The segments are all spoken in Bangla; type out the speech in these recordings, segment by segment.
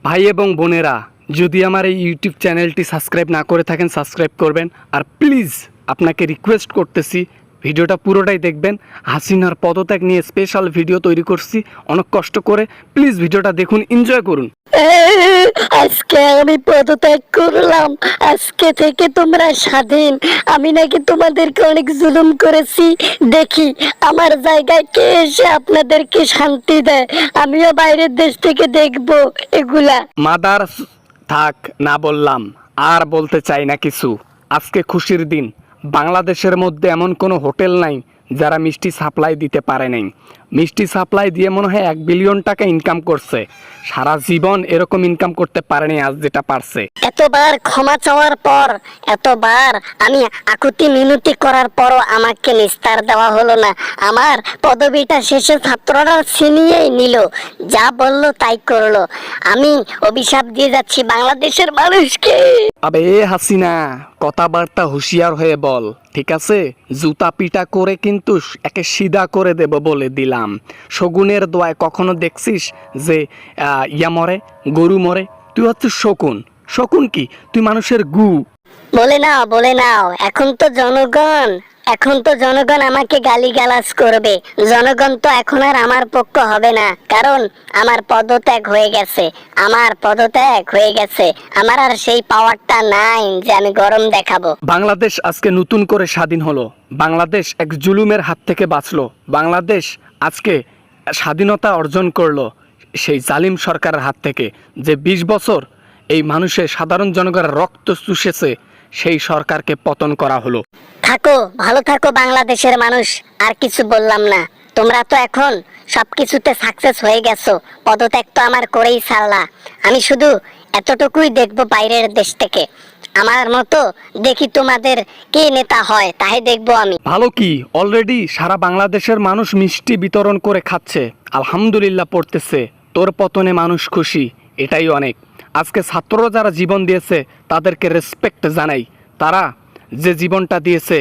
ভাই এবং বোনেরা, যদি আমার এই ইউটিউব চ্যানেলটি সাবস্ক্রাইব না করে থাকেন সাবস্ক্রাইব করবেন। আর প্লিজ আপনাকে রিকোয়েস্ট করতেছি ভিডিওটা পুরোটাই দেখবেন। হাসিনার পদত্যাগ নিয়ে স্পেশাল ভিডিও তৈরি করছি অনেক কষ্ট করে। প্লিজ ভিডিওটা দেখুন, এনজয় করুন। আজকে আমি পদত্যাগ করলাম, আজকে থেকে তোমরা স্বাধীন। আমি নাকি তোমাদেরকে অনেক জুলুম করেছি, দেখি আমার জায়গায় কে এসে আপনাদেরকে শান্তি দেয়। আমিও বাইরের দেশ থেকে দেখবো এগুলা। মাদার থাক না বললাম, আর বলতে চাই না কিছু। আজকে খুশির দিন। বাংলাদেশের মধ্যে এমন কোনো হোটেল নাই যারা মিষ্টি সাপ্লাই দিতে পারে নাই। মিষ্টি সাপ্লাই দিয়ে মনে হয় 1 বিলিয়ন টাকা ইনকাম করছে। সারা জীবন এরকম ইনকাম করতে পারেনি আজ যেটা পারছে। এতবার ক্ষমা চাওয়ার পর, এতবার আমি আকুতি মিনতি করার পরও আমাকে নিস্তার দেওয়া হলো না। আমার পদবিটা শেষে ছাত্ররা ছিনিয়েই নিল, যা বললো তাই করলো। আমি অভিশাপ দিয়ে যাচ্ছি বাংলাদেশের মানুষকে। আবে হাসিনা, কথাবার্তা হুঁশিয়ার হয়ে বল, ঠিক আছে? জুতা পিটা করে কিন্তু একে সিধা করে দেব বলে দিলাম। শকুনের দোয়ায় কখনো দেখছিস যে ইয়া মরে, গরু মরে? তুই হচ্ছে শকুন। শকুন কি? তুই মানুষের গু। বলে নাও, বলে নাও। এখন তো জনগণ আমাকে গালিগালাজ করবে। জনগণ তো এখন আর আমার পক্ষ হবে না, কারণ আমার পদত্যাগ হয়ে গেছে। আমার আর সেই পাওয়ারটা নাই যে আমি গরম দেখাবো। বাংলাদেশ আজকে নতুন করে স্বাধীন হলো। বাংলাদেশ এক জুলুমের হাত থেকে বাঁচলো। বাংলাদেশ আজকে স্বাধীনতা অর্জন করলো সেই জালিম সরকারের হাত থেকে, যে 20 বছর এই মানুষের সাধারণ জনগণের রক্ত চুষেছে, সেই সরকারকে পতন করা হলো। থাকো, ভালো থাকো বাংলাদেশের মানুষ। আর কিছু বললাম না। তোমরা তো এখন সবকিছুতে সাকসেস হয়ে গেছো। পদত্যাগ তো আমার করেই ছাড়লা। আমি শুধু এতটুকুই দেখবো বাইরের দেশ থেকে। আমার মতো দেখি তোমাদের কে নেতা হয়, তাই দেখবো আমি। ভালো কি, অলরেডি সারা বাংলাদেশের মানুষ মিষ্টি বিতরণ করে খাচ্ছে, আলহামদুলিল্লাহ পড়তেছে। তোর পতনে মানুষ খুশি, এটাই অনেক। আজকে ছাত্ররা যারা জীবন দিয়েছে তাদেরকে রেসপেক্ট জানাই। তারা যে জীবনটা দিয়েছে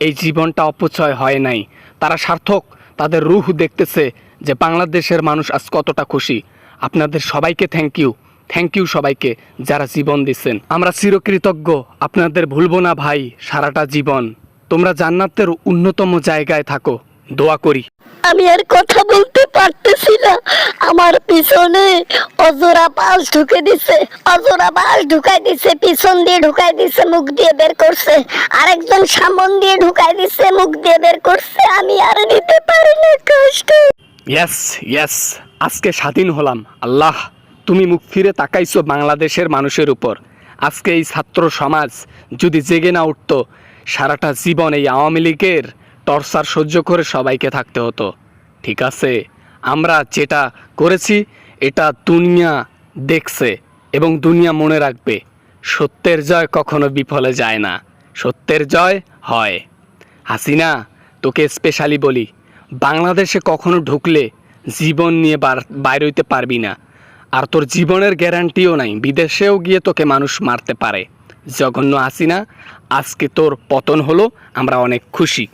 এই জীবনটা অপচয় হয় নাই। তারা সার্থক, তাদের রূহ দেখতেছে যে বাংলাদেশের মানুষ আজ কতটা খুশি। আপনাদের সবাইকে থ্যাংক ইউ সবাইকে যারা জীবন দিচ্ছেন। আমরা চিরকৃতজ্ঞ, আপনাদের ভুলবো না ভাই সারাটা জীবন। তোমরা জান্নাতের অন্যতম জায়গায় থাকো, দোয়া করি। আমি আর কথা বলতে পারতেছি না। আমার পিছনে অজোড়া বাস ঢুকাই দিছে, পিছন দিয়ে ঢুকাই দিছে, মুখ দিয়ে বের করছে। আরেকজন সামন দিয়ে ঢুকাই দিছে, মুখ দিয়ে বের করছে। আমি আর নিতে পারি না কষ্ট। ইয়েস, আজকে স্বাধীন হলাম। আল্লাহ, তুমি মুখ ফিরে তাকাইছো বাংলাদেশের মানুষের উপর। আজকে এই ছাত্র সমাজ যদি জেগে না উঠতো, সারাটা জীবন এই আওয়ামী লীগের টর্চার সহ্য করে সবাইকে থাকতে হতো। ঠিক আছে, আমরা যেটা করেছি এটা দুনিয়া দেখছে এবং দুনিয়া মনে রাখবে। সত্যের জয় কখনো বিফলে যায় না, সত্যের জয় হয়। হাসিনা, তোকে স্পেশালি বলি, বাংলাদেশে কখনো ঢুকলে জীবন নিয়ে বাইর হইতে পারবি না। আর তোর জীবনের গ্যারান্টিও নাই, বিদেশেও গিয়ে তোকে মানুষ মারতে পারে। জঘন্য হাসিনা, আজকে তোর পতন হলো, আমরা অনেক খুশি।